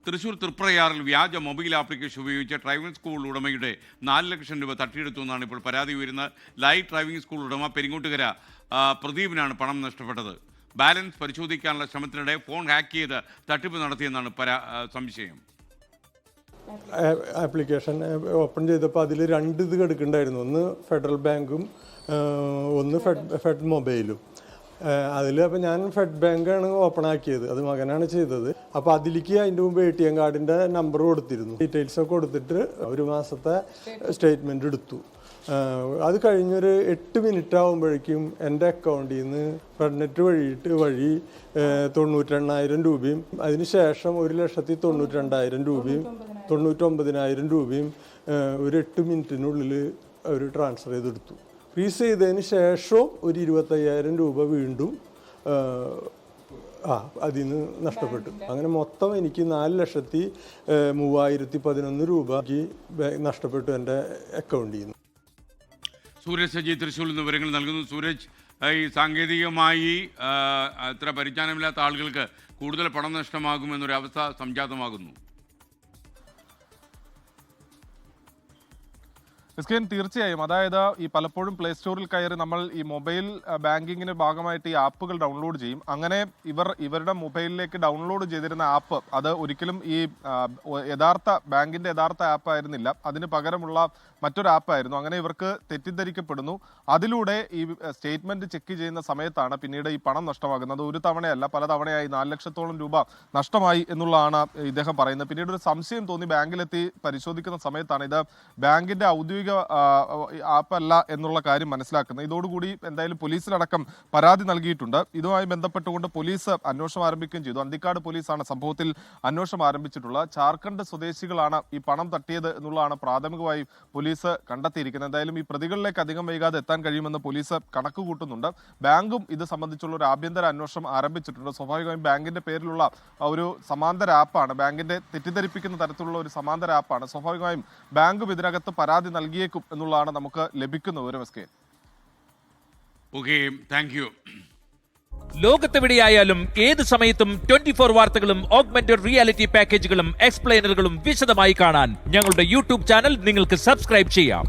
തൃശൂർ തൃപ്രയാറിൽ വ്യാജ mobile application ഉപയോഗിച്ച് driving school ഉടമയുടെ 4 ലക്ഷം രൂപ തട്ടിയെടുത്തു എന്നാണ് ഇപ്പോൾ പരാതി ഉയരുന്നത്. ലൈറ്റ് ഡ്രൈവിംഗ് സ്കൂൾ ഉടമ പെരിങ്ങോട്ടുകര പ്രദീപിനാണ് പണം നഷ്ടപ്പെട്ടത്. ബാലൻസ് പരിശോധിക്കാനുള്ള ശ്രമത്തിനിടെ ഫോൺ ഹാക്ക് ചെയ്ത് തട്ടിപ്പ് നടത്തിയെന്നാണ് സംശയം. ആപ്ലിക്കേഷൻ ഓപ്പൺ ചെയ്തപ്പോൾ അതിൽ 2 ഇത് കിടക്കുന്നുണ്ടായിരുന്നു. ഒന്ന് ഫെഡറൽ ബാങ്കും ഒന്ന് ഫെഡ് മൊബൈലും. അതിൽ അപ്പോൾ ഞാൻ ഫെഡ് ബാങ്കാണ് ഓപ്പൺ ആക്കിയത്, അത് മകനാണ് ചെയ്തത്. അപ്പോൾ അതിലേക്ക് അതിൻ്റെ മുമ്പ് ATM കാർഡിൻ്റെ നമ്പർ കൊടുത്തിരുന്നു. ഡീറ്റെയിൽസൊക്കെ കൊടുത്തിട്ട് 1 മാസത്തെ സ്റ്റേറ്റ്മെൻറ്റ് എടുത്തു. അത് കഴിഞ്ഞൊരു 8 മിനിറ്റ് ആകുമ്പോഴേക്കും എൻ്റെ അക്കൗണ്ടിൽ നിന്ന് ഫെഡ്നെറ്റ് വഴി 98,000 രൂപയും അതിനുശേഷം 1,92,000 രൂപയും 99,000 രൂപയും ഒരു 8 മിനിറ്റിനുള്ളിൽ അവർ ട്രാൻസ്ഫർ ചെയ്തെടുത്തു. ഫ്രീസ് ചെയ്തതിന് ശേഷം ഒരു 25,000 രൂപ വീണ്ടും അതിൽ നിന്ന് നഷ്ടപ്പെട്ടു. അങ്ങനെ മൊത്തം എനിക്ക് 4,03,011 രൂപയ്ക്ക് നഷ്ടപ്പെട്ടു എൻ്റെ അക്കൗണ്ടിൽ നിന്ന്. സൂരജ് സജി തൃശ്ശൂരിൽ നിന്ന് വിവരങ്ങൾ നൽകുന്നു. സൂരജ്, ഈ സാങ്കേതികമായി അത്ര പരിജ്ഞാനമില്ലാത്ത ആളുകൾക്ക് കൂടുതൽ പണം നഷ്ടമാകുമെന്നൊരവസ്ഥ സംജാതമാകുന്നു. തീർച്ചയായും, അതായത് ഈ പലപ്പോഴും പ്ലേ സ്റ്റോറിൽ കയറി നമ്മൾ ഈ മൊബൈൽ ബാങ്കിങ്ങിന്റെ ഭാഗമായിട്ട് ഈ ആപ്പുകൾ ഡൗൺലോഡ് ചെയ്യും. അങ്ങനെ ഇവരുടെ മൊബൈലിലേക്ക് ഡൗൺലോഡ് ചെയ്തിരുന്ന ആപ്പ് അത് ഒരിക്കലും ഈ ബാങ്കിന്റെ യഥാർത്ഥ ആപ്പ് ആയിരുന്നില്ല, അതിന് പകരമുള്ള മറ്റൊരു ആപ്പായിരുന്നു. അങ്ങനെ ഇവർക്ക് തെറ്റിദ്ധരിക്കപ്പെടുന്നു. അതിലൂടെ ഈ സ്റ്റേറ്റ്മെന്റ് ചെക്ക് ചെയ്യുന്ന സമയത്താണ് പിന്നീട് ഈ പണം നഷ്ടമാകുന്നത്. ഒരു തവണയല്ല, പല തവണയായി 4 ലക്ഷത്തോളം രൂപ നഷ്ടമായി എന്നുള്ളതാണ് ഇദ്ദേഹം പറയുന്നത്. പിന്നീട് ഒരു സംശയം തോന്നി ബാങ്കിലെത്തി പരിശോധിക്കുന്ന സമയത്താണ് ഇത് ബാങ്കിന്റെ ഔദ്യോഗിക ആപ്പല്ല എന്നുള്ള കാര്യം മനസ്സിലാക്കുന്നത്. ഇതോടുകൂടി എന്തായാലും പോലീസിലടക്കം പരാതി നൽകിയിട്ടുണ്ട്. ഇതുമായി ബന്ധപ്പെട്ടുകൊണ്ട് പോലീസ് അന്വേഷണം ആരംഭിക്കുകയും ചെയ്തു. അന്തിക്കാട് പോലീസാണ് സംഭവത്തിൽ അന്വേഷണം ആരംഭിച്ചിട്ടുള്ളത്. ജാർഖണ്ഡ് സ്വദേശികളാണ് ഈ പണം തട്ടിയത് എന്നുള്ളതാണ് പ്രാഥമികമായി പോലീസ് കണ്ടെത്തിയിരിക്കുന്നത്. എന്തായാലും ഈ പ്രതികളിലേക്ക് അധികം വൈകാതെ എത്താൻ കഴിയുമെന്ന് പോലീസ് കണക്ക് കൂട്ടുന്നുണ്ട്. ബാങ്കും ഇത് സംബന്ധിച്ചുള്ള ഒരു ആഭ്യന്തര അന്വേഷണം ആരംഭിച്ചിട്ടുണ്ട്. സ്വാഭാവികമായും ബാങ്കിന്റെ പേരിലുള്ള ഒരു സമാന്തര ആപ്പാണ്, ബാങ്കിന്റെ തെറ്റിദ്ധരിപ്പിക്കുന്ന തരത്തിലുള്ള ഒരു സമാന്തര ആപ്പാണ്. സ്വാഭാവികമായും ബാങ്കും ഇതിനകത്ത് പരാതി നൽകിയേക്കും എന്നുള്ളതാണ് നമുക്ക് ലഭിക്കുന്ന വിവരം. ലോകത്തെവിടെയായാലും ഏത് സമയത്തും 24 വാർത്തകളും ഓഗ്മെന്റഡ് റിയാലിറ്റി പാക്കേജുകളും എക്സ്പ്ലെയിനറുകളും വിശദമായി കാണാൻ ഞങ്ങളുടെ YouTube ചാനൽ നിങ്ങൾക്ക് സബ്സ്ക്രൈബ് ചെയ്യാം.